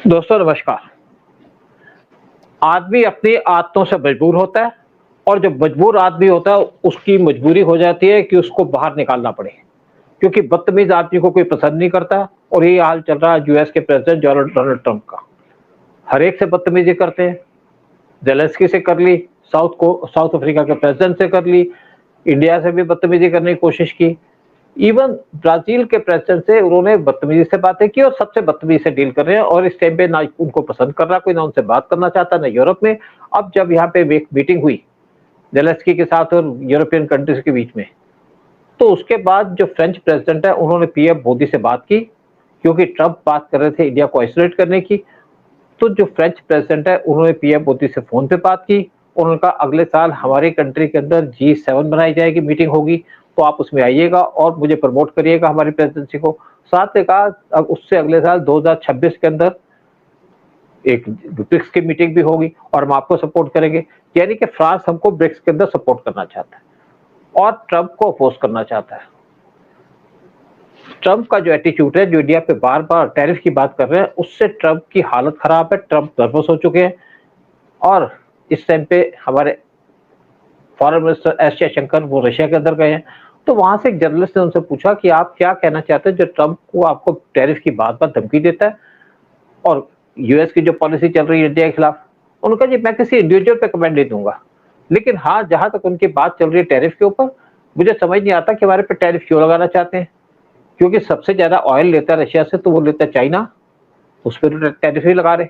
दोस्तों नमस्कार। आदमी अपनी आदतों से मजबूर होता है और जो मजबूर आदमी होता है उसकी मजबूरी हो जाती है कि उसको बाहर निकालना पड़े, क्योंकि बदतमीज आदमी को कोई पसंद नहीं करता। और यही हाल चल रहा है यूएस के प्रेसिडेंट डोनाल्ड ट्रंप का। हर एक से बदतमीजी करते हैं। जेलेंस्की से कर ली, साउथ अफ्रीका के प्रेसिडेंट से कर ली, इंडिया से भी बदतमीजी करने की कोशिश की। इवन ब्राजील के प्रेसिडेंट से उन्होंने बदतमीजी से बातें की और सबसे बदतमीजी से डील कर रहे हैं। और इस टाइम पे ना उनको पसंद कर रहा कोई, ना उनसे बात करना चाहता, ना यूरोप में। अब जब यहाँ पे एक मीटिंग हुई जेलेंस्की के साथ और यूरोपियन कंट्रीज के बीच में, तो उसके बाद जो फ्रेंच प्रेसिडेंट है उन्होंने पीएम मोदी से बात की, क्योंकि ट्रंप बात कर रहे थे इंडिया को आइसोलेट करने की। तो जो फ्रेंच प्रेसिडेंट है उन्होंने पीएम मोदी से फोन पे बात की। उन्होंने कहा अगले साल हमारी कंट्री के अंदर G7 बनाई जाएगी, मीटिंग होगी, तो आप उसमें आइएगा और मुझे प्रमोट करिएगा हमारी प्रेसिडेंसी को। साथ में कहा अब उससे अगले साल 2026 के अंदर एक ब्रिक्स की मीटिंग भी होगी और हम आपको सपोर्ट करेंगे। यानी कि फ्रांस हमको ब्रिक्स के अंदर सपोर्ट करना चाहता है और ट्रंप को अपोज करना चाहता है। ट्रंप का जो एटीट्यूड है, जो इंडिया पे बार बार टैरिफ की बात कर रहे हैं, उससे ट्रंप की हालत खराब है। ट्रंप नर्वस हो चुके हैं। और इस टाइम पे हमारे फॉरेन मिनिस्टर एस जयशंकर वो रशिया के अंदर गए हैं। तो वहां से एक जर्नलिस्ट ने उनसे पूछा कि आप क्या कहना चाहते हैं जो ट्रंप को आपको टैरिफ की बात बात धमकी देता है और यूएस की जो पॉलिसी चल रही है इंडिया के खिलाफ। उनका जी मैं किसी इंडिविजुअल पे कमेंट नहीं दूंगा, लेकिन हाँ जहां तक उनकी बात चल रही है टैरिफ के ऊपर, मुझे समझ नहीं आता कि हमारे पे टैरिफ क्यों लगाना चाहते हैं। क्योंकि सबसे ज्यादा ऑयल लेता है रशिया से तो वो लेता है चाइना, उस पर टैरिफ ही लगा रहे।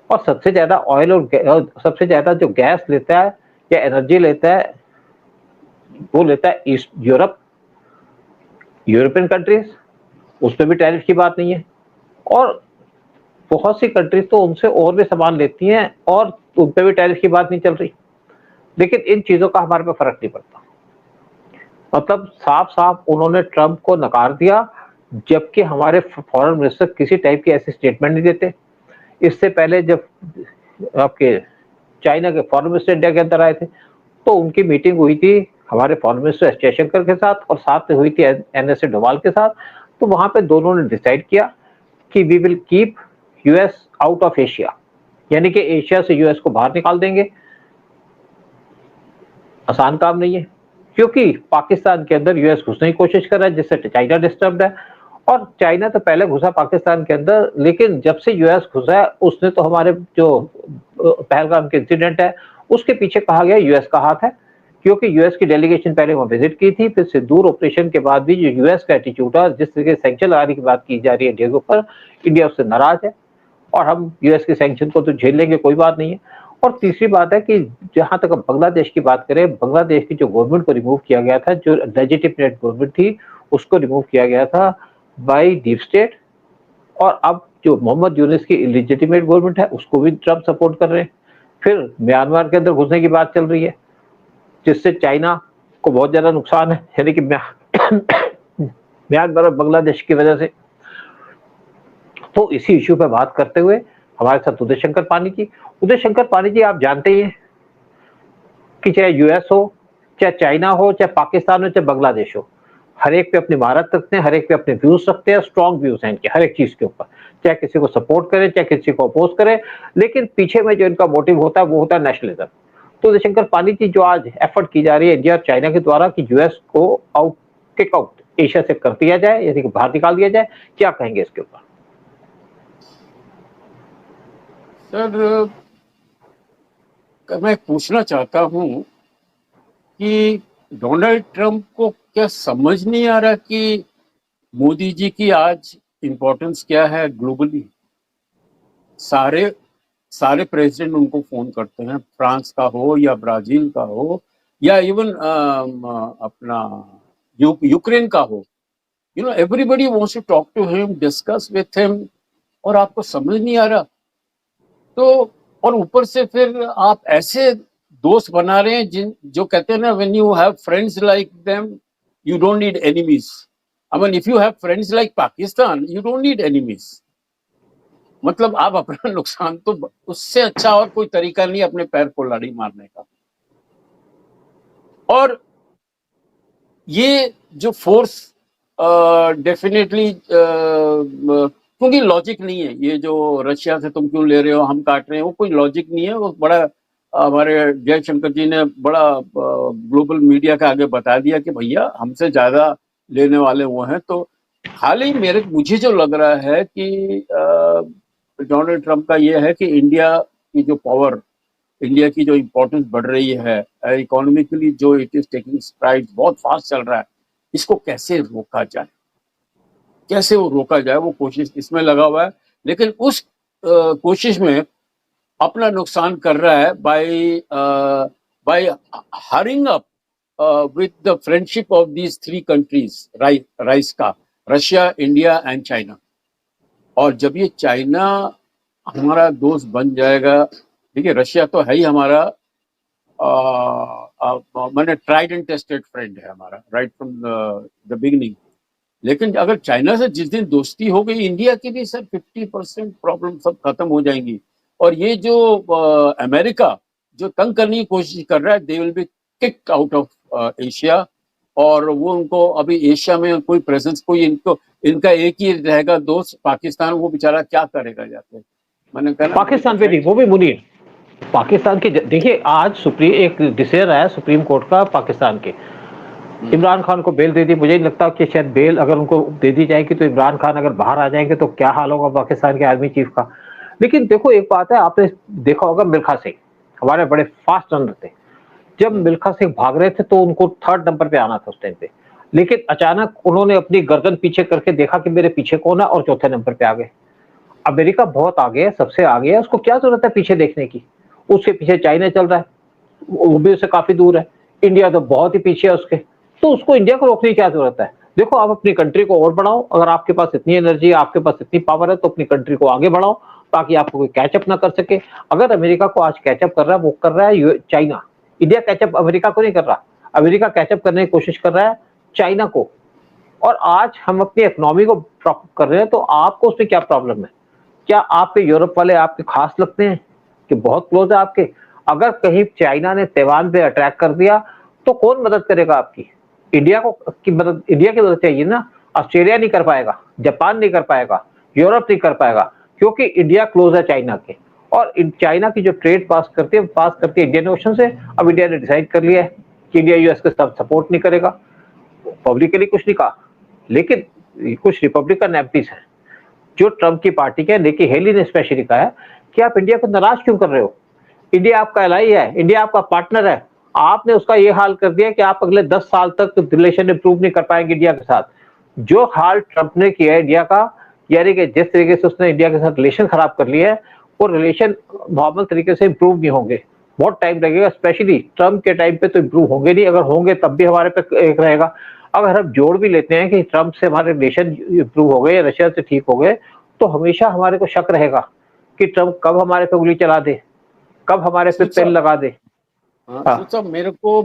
और सबसे ज्यादा ऑयल और सबसे ज्यादा जो गैस लेता है या एनर्जी लेता है वो लेता है ईस्ट यूरोप, यूरोपियन कंट्रीज, उस पर भी टैरिफ की बात नहीं है। और बहुत सी कंट्रीज तो उनसे और भी सामान लेती हैं और उन पर भी टैरिफ की बात नहीं चल रही। लेकिन इन चीजों का हमारे पे फर्क नहीं पड़ता। मतलब साफ साफ उन्होंने ट्रंप को नकार दिया, जबकि हमारे फॉरेन मिनिस्टर किसी टाइप की ऐसी स्टेटमेंट नहीं देते। इससे पहले जब आपके चाइना के फॉरेन मिनिस्टर इंडिया के अंदर आए थे, तो उनकी मीटिंग हुई थी हमारे फॉरेन मिनिस्टर एस जयशंकर के साथ और साथ में हुई थी एनएसए डोभाल के साथ। तो वहां पे दोनों ने डिसाइड किया कि we will keep US out of Asia, यानी कि एशिया से यूएस को बाहर निकाल देंगे। आसान काम नहीं है, क्योंकि पाकिस्तान के अंदर यूएस घुसने की कोशिश कर रहा है, जिससे चाइना डिस्टर्ब्ड है। और चाइना तो पहले घुसा पाकिस्तान के अंदर, लेकिन जब से यूएस घुसा है उसने तो हमारे जो पहलगाम के इंसिडेंट है उसके पीछे कहा गया यूएस का हाथ है। क्योंकि यूएस की डेलीगेशन पहले वहां विजिट की थी, फिर सिंदूर ऑपरेशन के बाद भी जो यूएस का एटीट्यूड है, जिस तरीके से सैंक्शन लगाने की बात की जा रही है इंडिया के ऊपर, इंडिया उससे नाराज है और हम यूएस के सैंक्शन को तो झेल लेंगे, कोई बात नहीं है। और तीसरी बात है कि जहां तक हम बांग्लादेश की बात करें, बांग्लादेश की जो गवर्नमेंट को रिमूव किया गया था, जो लेजिटिमेट गवर्नमेंट थी, उसको रिमूव किया गया था बाय डीप स्टेट। और अब जो मोहम्मद यूनिस की इलिजिटिमेट गवर्नमेंट है उसको भी ट्रंप सपोर्ट कर रहे हैं। फिर म्यांमार के अंदर घुसने की बात चल रही है, जिससे चाइना को बहुत ज्यादा नुकसान है, यानी कि म्यांमार और बांग्लादेश की वजह से। तो इसी इश्यू पे बात करते हुए हमारे साथ उदय शंकर पानी जी। उदय शंकर पानी जी, आप जानते ही हैं कि चाहे यूएस हो, चाहे चाइना हो, चाहे पाकिस्तान हो, चाहे बांग्लादेश हो, हर एक पे अपनी महारत रखते हैं, हर एक पे अपने व्यूज रखते हैं, स्ट्रॉन्ग व्यूज हैं इनके हर एक चीज के ऊपर। चाहे किसी को सपोर्ट करें, चाहे किसी को अपोज करें, लेकिन पीछे में जो इनका मोटिव होता है वो होता है नेशनलिज्म। तो उदय शंकर पानी जी, जो आज एफर्ट की जा रही है इंडिया और चाइना के द्वारा कि यूएस को किक आउट एशिया से कर दिया जाए, यानी कि बाहर निकाल दिया जाए, क्या कहेंगे इसके ऊपर? सर, मैं पूछना चाहता हूं कि डोनाल्ड ट्रंप को क्या समझ नहीं आ रहा कि मोदी जी की आज इम्पोर्टेंस क्या है ग्लोबली। सारे सारे प्रेसिडेंट उनको फोन करते हैं, फ्रांस का हो या ब्राजील का हो या इवन अपना यूक्रेन का हो। Everybody wants to talk to him, discuss with him, और आपको समझ नहीं आ रहा। तो और ऊपर से फिर आप ऐसे दोस्त बना रहे हैं जो कहते हैं ना, when you have friends like them you don't need enemies. I mean if you have friends like Pakistan you don't need enemies. मतलब आप अपना नुकसान, तो उससे अच्छा और कोई तरीका नहीं अपने पैर को लाड़ी मारने का। और ये जो फोर्स डेफिनेटली क्योंकि लॉजिक नहीं है, ये जो रशिया से तुम क्यों ले रहे हो, हम काट रहे हैं, वो कोई लॉजिक नहीं है। वो बड़ा हमारे जयशंकर जी ने बड़ा ग्लोबल मीडिया के आगे बता दिया कि भैया हमसे ज्यादा लेने वाले वो हैं। तो खाली मुझे जो लग रहा है कि डोनाल्ड ट्रंप का ये है कि इंडिया की जो पावर, इंडिया की जो इम्पोर्टेंस बढ़ रही है इकोनॉमिकली, जो इट इज टेकिंग स्ट्राइड, बहुत फास्ट चल रहा है, इसको कैसे रोका जाए, कैसे वो रोका जाए, वो कोशिश इसमें लगा हुआ है। लेकिन उस कोशिश में अपना नुकसान कर रहा है by by hurrying up with the friendship of these three countries, राइस का, रशिया, इंडिया एंड चाइना। और जब ये चाइना हमारा दोस्त बन जाएगा, देखिए रशिया तो है ही हमारा, मैंने ट्राइड एंड टेस्टेड फ्रेंड है हमारा, राइट फ्रॉम द बिगिनिंग। लेकिन अगर चाइना से जिस दिन दोस्ती हो गई, इंडिया की भी सर 50% प्रॉब्लम सब खत्म हो जाएंगी। और ये जो अमेरिका जो तंग करने की कोशिश कर रहा है, they will be kicked out of Asia. और वो उनको अभी एशिया में कोई प्रेजेंस, कोई इनका एक ही रहेगा दोस्त पाकिस्तान, वो बेचारा क्या करेगा जाके। मैंने कहा पाकिस्तान पे नहीं, वो भी मुनीर पाकिस्तान के। देखिए आज सुप्रीम एक डिसीजन आया सुप्रीम कोर्ट का पाकिस्तान के, इमरान खान को बेल दे दी। मुझे नहीं लगता कि शायद बेल अगर उनको दे दी जाएगी तो इमरान खान अगर बाहर आ जाएंगे तो क्या हाल होगा पाकिस्तान के आर्मी चीफ का। लेकिन देखो एक बात है, आपने देखा होगा मिल्खा सिंह हमारे बड़े फास्ट रनर थे। जब मिल्खा सिंह भाग रहे थे तो उनको 3rd नंबर पे आना था उस टाइम पे, लेकिन अचानक उन्होंने अपनी गर्दन पीछे करके देखा कि मेरे पीछे कौन है और 4थे नंबर पे आ गए। अमेरिका बहुत आगे है, सबसे आगे है, उसको क्या जरूरत है पीछे देखने की। उसके पीछे चाइना चल रहा है, वो भी उससे काफी दूर है। इंडिया तो बहुत ही पीछे है उसके, तो उसको इंडिया को रोकने की क्या जरूरत है। देखो आप अपनी कंट्री को और बढ़ाओ, अगर आपके पास इतनी एनर्जी है, आपके पास इतनी पावर है, तो अपनी कंट्री को आगे बढ़ाओ ताकि आपको कोई कैचअप ना कर सके। अगर अमेरिका को आज कैचअप कर रहा है, वो कर रहा है चाइना। इंडिया कैचअप अमेरिका को नहीं कर रहा, अमेरिका कैचअप करने की कोशिश कर रहा है चाइना को। और आज हम अपनी इकोनॉमी को कर रहे हैं, तो आपको उसमें क्या प्रॉब्लम है। क्या आपके यूरोप वाले आपके खास लगते हैं कि बहुत क्लोज है आपके। अगर कहीं चाइना ने ताइवान पे अटैक कर दिया तो कौन मदद करेगा आपकी। इंडिया को की मदद, इंडिया की मदद चाहिए ना। ऑस्ट्रेलिया नहीं कर पाएगा, जापान नहीं कर पाएगा, यूरोप नहीं कर पाएगा, क्योंकि इंडिया क्लोज है चाइना के। और चाइना की जो ट्रेड पास करती है इंडियन ओशन से। अब इंडिया ने डिसाइड कर लिया है कि इंडिया यूएस के साथ सपोर्ट नहीं करेगा। पब्लिकली कुछ नहीं कहा, लेकिन कुछ रिपब्लिकन एमपीज हैं जो ट्रंप की पार्टी के, निकी हेली ने स्पेशली कहा है कि आप इंडिया को नाराज क्यों कर रहे हो। इंडिया आपका एलाई है, इंडिया आपका पार्टनर है। आपने उसका ये हाल कर दिया कि आप अगले 10 साल तक रिलेशन इंप्रूव नहीं कर पाएंगे इंडिया के साथ। जो हाल ट्रंप ने किया है इंडिया का, यानी कि जिस तरीके से उसने इंडिया के साथ रिलेशन खराब कर लिया है, वो रिलेशन नॉर्मल तरीके से इंप्रूव नहीं होंगे, बहुत टाइम लगेगा। स्पेशली ट्रंप के टाइम पे तो इंप्रूव होंगे नहीं, अगर होंगे तब भी हमारे पे एक रहेगा। अगर हम जोड़ भी लेते हैं कि ट्रंप से हमारे रिलेशन इंप्रूव हो गए, रशिया से ठीक हो गए, तो हमेशा हमारे को शक रहेगा कि ट्रंप कब हमारे पे उंगली चला दे, कब हमारे पे तेल लगा दे। हाँ। मेरे को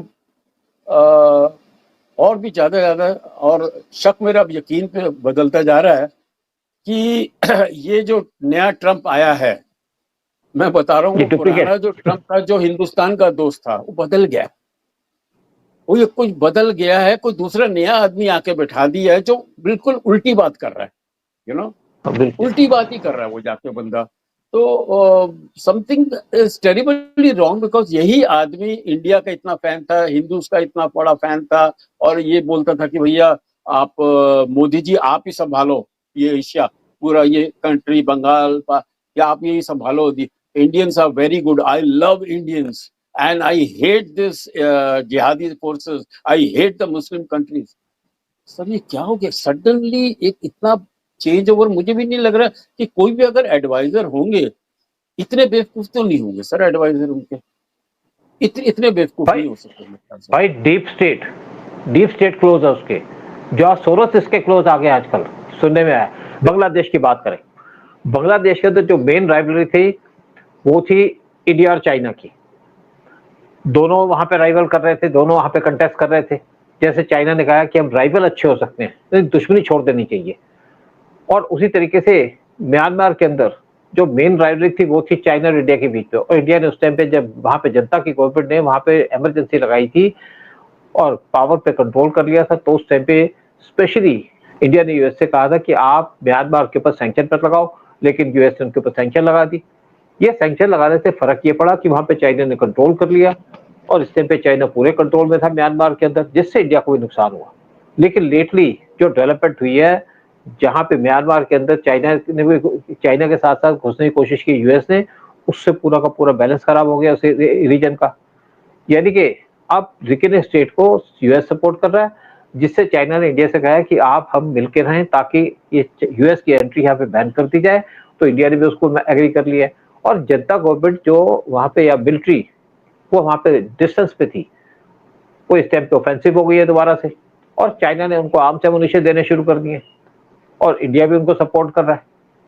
और भी ज्यादा और शक मेरा यकीन पे बदलता जा रहा है कि ये जो नया ट्रंप आया है, मैं बता रहा हूँ, पुराना जो ट्रंप था, जो हिंदुस्तान का दोस्त था, वो बदल गया। वो ये कुछ बदल गया है, कोई दूसरा नया आदमी आके बैठा दिया है जो बिल्कुल उल्टी बात कर रहा है, यू नो, उल्टी बात ही कर रहा है वो जाके बंदा। तो something is terribly wrong, because यही आदमी इंडिया का इतना फैन था, हिंदूज का इतना बड़ा फैन था, और ये बोलता था कि भैया आप मोदी जी आप ही संभालो ये एशिया, पूरा ये कंट्री, बंगाल या आप यही संभालो। Indians are very good, I love Indians and I hate this jihadi forces, I hate the Muslim countries। Sir ये क्या हो गया सडनली, एक इतना चेंज ओवर। मुझे भी नहीं लग रहा कि कोई भी अगर एडवाइजर होंगे, इतने बेवकूफ तो नहीं होंगे सर एडवाइजर उनके, इतने बेवकूफ नहीं हो सकते भाई। डीप स्टेट क्लोज है उसके, जॉर्ज सोरोस इसके क्लोज आ गए आजकल सुनने में आया। बांग्लादेश की बात करें, बांग्लादेश के तो जो मेन राइवलरी थी वो थी इंडिया और चाइना की। दोनों वहां पे राइवल कर रहे थे, दोनों वहां पे कंटेस्ट कर रहे थे। जैसे चाइना ने कहा कि हम राइवल अच्छे हो सकते हैं, तो दुश्मनी छोड़ देनी चाहिए। और उसी तरीके से म्यांमार के अंदर जो मेन राइवलरी थी वो थी चाइना और इंडिया के बीच में। और इंडिया ने उस टाइम पे, जब वहां पे जनता की गवर्नमेंट ने वहां पे इमरजेंसी लगाई थी और पावर पे कंट्रोल कर लिया था, तो उस टाइम पे स्पेशली इंडिया ने यूएस से कहा था कि आप म्यांमार के ऊपर सैंक्शन पर लगाओ, लेकिन यूएस ने उनके ऊपर सैंक्शन लगा दी। ये सैंक्शन लगाने से फर्क ये पड़ा कि वहां पे चाइना ने कंट्रोल कर लिया और इस टाइम पे चाइना पूरे कंट्रोल में था म्यांमार के अंदर, जिससे इंडिया को भी नुकसान हुआ। लेकिन लेटली जो डेवलपमेंट हुई है, जहां पे म्यांमार के अंदर चाइना के साथ साथ घुसने की कोशिश की यूएस ने, उससे पूरा का पूरा बैलेंस खराब हो गया उस रीजन का। यानी कि अब रिकन स्टेट को यूएस सपोर्ट कर रहा है, जिससे चाइना ने इंडिया से कहा है कि आप हम मिलकर रहें ताकि ये यूएस की एंट्री यहाँ पे बैन कर दी जाए। तो इंडिया ने भी उसको एग्री कर लिया है और जनता गवर्नमेंट जो वहां पे या मिलिट्री वो वहां पे डिस्टेंस पे थी, वो इस टाइम पे ऑफेंसिव हो गई है दोबारा से और चाइना ने उनको आर्म्स एमुनिशन देने शुरू कर दिए और इंडिया भी उनको सपोर्ट कर रहा है,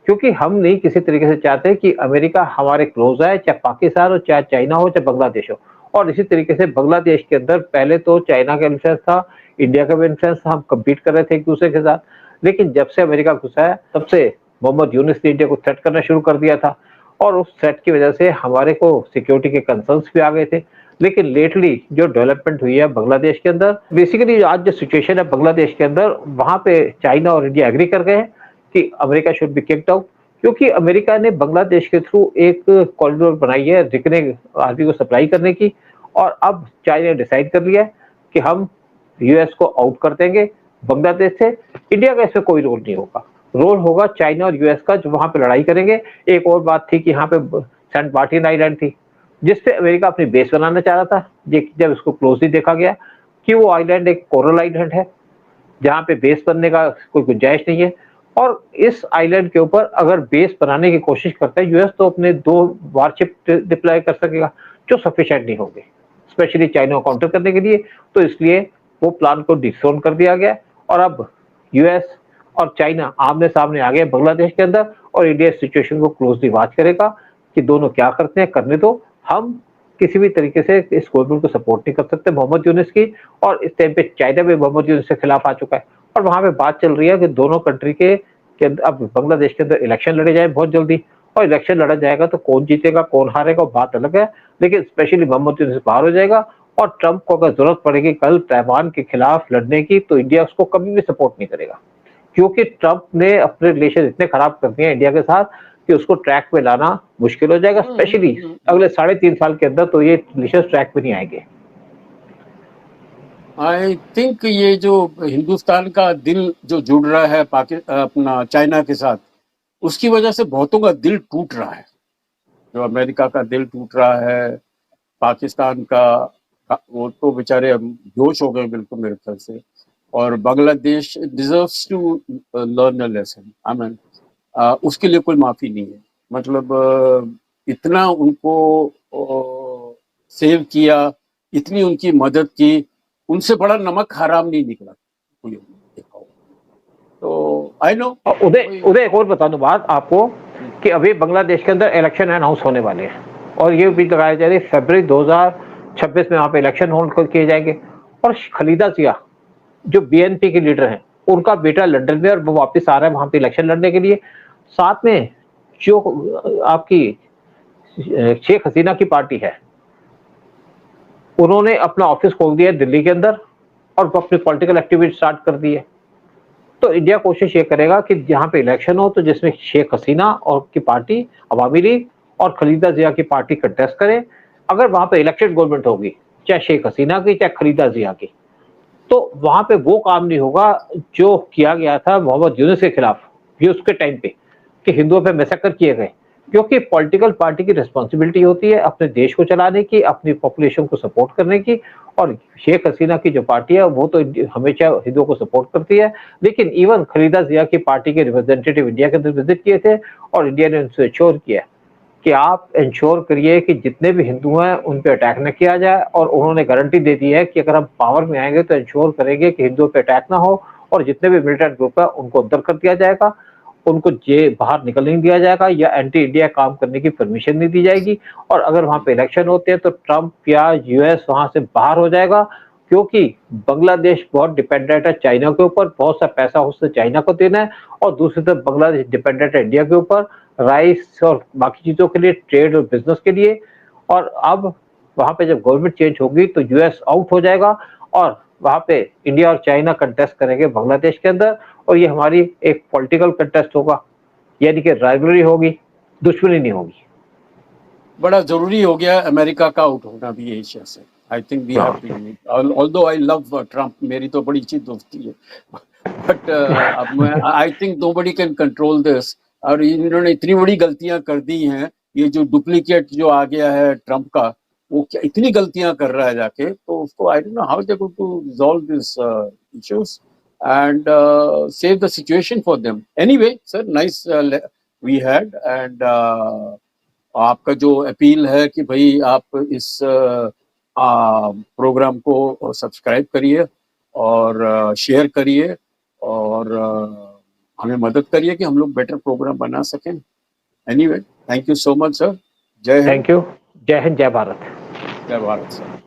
क्योंकि हम नहीं किसी तरीके से चाहते कि अमेरिका हमारे क्लोज आए, चाहे पाकिस्तान हो, चाहे चाइना हो, चाहे बांग्लादेश हो। और इसी तरीके से बांग्लादेश के अंदर पहले तो चाइना का इन्फ्लुएंस था, इंडिया का भी इन्फ्लुएंस था, हम कम्पीट कर रहे थे एक दूसरे के साथ। लेकिन जब से अमेरिका घुसा है तब से मोहम्मद यूनुस ने इंडिया को थ्रेट करना शुरू कर दिया था और उस थ्रेट की वजह से हमारे को सिक्योरिटी के कंसर्न्स भी आ गए थे। लेकिन लेटली जो डेवलपमेंट हुई है बांग्लादेश के अंदर, बेसिकली आज जो सिचुएशन है बांग्लादेश के अंदर, वहां पे चाइना और इंडिया एग्री कर गए हैं कि America should be kicked out, क्योंकि अमेरिका ने बांग्लादेश के थ्रू एक कॉरिडोर बनाई है रिकने आर्मी को सप्लाई करने की और अब चाइना ने डिसाइड कर लिया है कि हम यूएस को आउट कर देंगे बांग्लादेश से। इंडिया का इसमें कोई रोल नहीं होगा, रोल होगा चाइना और यूएस का, जो वहां पे लड़ाई करेंगे। एक और बात थी कि यहाँ पे सेंट मार्टिन आइलैंड थी जिसपे अमेरिका अपनी बेस बनाना चाह रहा था, जब इसको क्लोजली देखा गया कि वो आइलैंड एक कोरल आइलैंड है जहाँ पे बेस बनने का कोई गुंजाइश नहीं है और इस आइलैंड के ऊपर अगर बेस बनाने की कोशिश करता है यूएस तो अपने 2 वारशिप डिप्लॉय कर सकेगा जो सफिशिएंट नहीं होंगे, स्पेशली चाइना को काउंटर करने के लिए। तो इसलिए वो प्लान को डिसोन कर दिया गया और अब यूएस और चाइना आमने सामने आ गए बांग्लादेश के अंदर और इंडिया सिचुएशन को क्लोजली वॉच करेगा कि दोनों क्या करते हैं, करने दो। हम किसी भी तरीके से इस गवर्नमेंट को सपोर्ट नहीं कर सकते मोहम्मद यूनुस की, और इस टाइम पे चाइना भी मोहम्मद यूनुस के खिलाफ आ चुका है और वहां पे बात चल रही है कि दोनों कंट्री के अब बांग्लादेश के अंदर इलेक्शन लड़े जाए बहुत जल्दी, और इलेक्शन लड़ा जाएगा तो कौन जीतेगा कौन हारेगा बात अलग है, लेकिन स्पेशली मोहम्मद यूनुस बाहर हो जाएगा और ट्रंप को अगर जरूरत पड़ेगी कल ताइवान के खिलाफ लड़ने की तो इंडिया उसको कभी भी सपोर्ट नहीं करेगा, क्योंकि ट्रंप ने अपने रिलेशन इतने खराब कर दिए हैं इंडिया के साथ कि उसको ट्रैक पे लाना मुश्किल हो जाएगा, स्पेशली अगले 3.5 साल के अंदर तो ये रिलेशन ट्रैक पे नहीं आएंगे। आई थिंक ये जो हिंदुस्तान का दिल जो जुड़ रहा है अपना चाइना के साथ, उसकी वजह से बहुतों का दिल टूट रहा है। जो अमेरिका का दिल टूट रहा है, पाकिस्तान का, वो तो बेचारे बेहोश हो गए बिल्कुल मेरे ख्याल से। और Bangladesh deserves to learn a lesson. I mean उसके लिए कोई माफी नहीं है। मतलब इतना उनको सेव किया, इतनी उनकी मदद की, उनसे बड़ा नमक हराम नहीं निकला कोई देखा हो। तो आई नो उदय एक और बता दूं बात आपको कि अभी बांग्लादेश के अंदर इलेक्शन अनाउंस होने वाले हैं और ये भी लगाया जा रही है फरवरी 2026 में वहां पे इलेक्शन होल्ड किए जाएंगे और खलीदा जिया जो बीएनपी के लीडर हैं उनका बेटा लंदन में और वो वापस आ रहा है वहां पे इलेक्शन लड़ने के लिए। साथ में जो आपकी शेख हसीना की पार्टी है उन्होंने अपना ऑफिस खोल दिया है दिल्ली के अंदर और वो अपनी पॉलिटिकल एक्टिविटी स्टार्ट कर दी है। तो इंडिया कोशिश ये करेगा कि जहां पे इलेक्शन हो तो जिसमें शेख हसीना और की पार्टी अवामी लीग और खलीदा जिया की पार्टी कंटेस्ट करे। अगर वहां पे इलेक्टेड गवर्नमेंट होगी चाहे शेख हसीना की चाहे खलीदा जिया की, तो वहां पे वो काम नहीं होगा जो किया गया था मोहम्मद यूनुस के खिलाफ ये उसके टाइम पे कि हिंदुओं पे मैसेकर किए गए, क्योंकि पॉलिटिकल पार्टी की रिस्पॉन्सिबिलिटी होती है अपने देश को चलाने की, अपनी पॉपुलेशन को सपोर्ट करने की। और शेख हसीना की जो पार्टी है वो तो हमेशा हिंदुओं को सपोर्ट करती है, लेकिन इवन खलीदा जिया की पार्टी के रिप्रेजेंटेटिव इंडिया के अंदर विजिट किए थे और इंडिया ने उनसे इंश्योर किया कि आप इंश्योर करिए कि जितने भी हिंदू हैं उन पे अटैक न किया जाए। और उन्होंने गारंटी दे दी है कि अगर हम पावर में आएंगे तो इंश्योर करेंगे कि हिंदुओं पे अटैक ना हो और जितने भी मिलिटेंट ग्रुप है उनको अंदर कर दिया जाएगा, उनको बाहर निकल नहीं दिया जाएगा या एंटी इंडिया काम करने की परमिशन नहीं दी जाएगी। और अगर वहां पे इलेक्शन होते हैं तो ट्रंप या यूएस वहां से बाहर हो जाएगा, क्योंकि बांग्लादेश बहुत डिपेंडेंट है चाइना के ऊपर, बहुत सा पैसा उससे चाइना को देना है और दूसरी तरफ बांग्लादेश डिपेंडेंट है इंडिया के ऊपर राइस और बाकी चीजों के लिए, ट्रेड और बिजनेस के लिए। और अब वहां पे जब गवर्नमेंट चेंज होगी तो यूएस आउट हो जाएगा और वहां पे इंडिया और चाइना कंटेस्ट करेंगे बांग्लादेश के अंदर, और ये हमारी एक पॉलिटिकल कंटेस्ट होगा, यानी कि राइवलरी होगी, दुश्मनी नहीं होगी। बड़ा जरूरी हो गया अमेरिका का आउट होना भी एशिया से। I think we have to do it, although I love Trump, मेरी तो बड़ी अच्छी दोस्ती है, बट अब मैं I think nobody can control this. और इन्होंने इतनी बड़ी गलतियां कर दी हैं, ये जो डुप्लीकेट जो आ गया है ट्रम्प का, वो क्या इतनी गलतियां कर रहा है जाके, तो उसको I don't know how they going to resolve this issues and save the situation for them. Anyway, sir, nice we had, and आपका जो अपील है कि भाई आप इस प्रोग्राम को सब्सक्राइब करिए और शेयर करिए और हमें मदद करिए कि हम लोग बेटर प्रोग्राम बना सकें। Anyway, thank you so much sir. जय हिंद। Thank you. जय हिंद, जय भारत। जय भारत सर।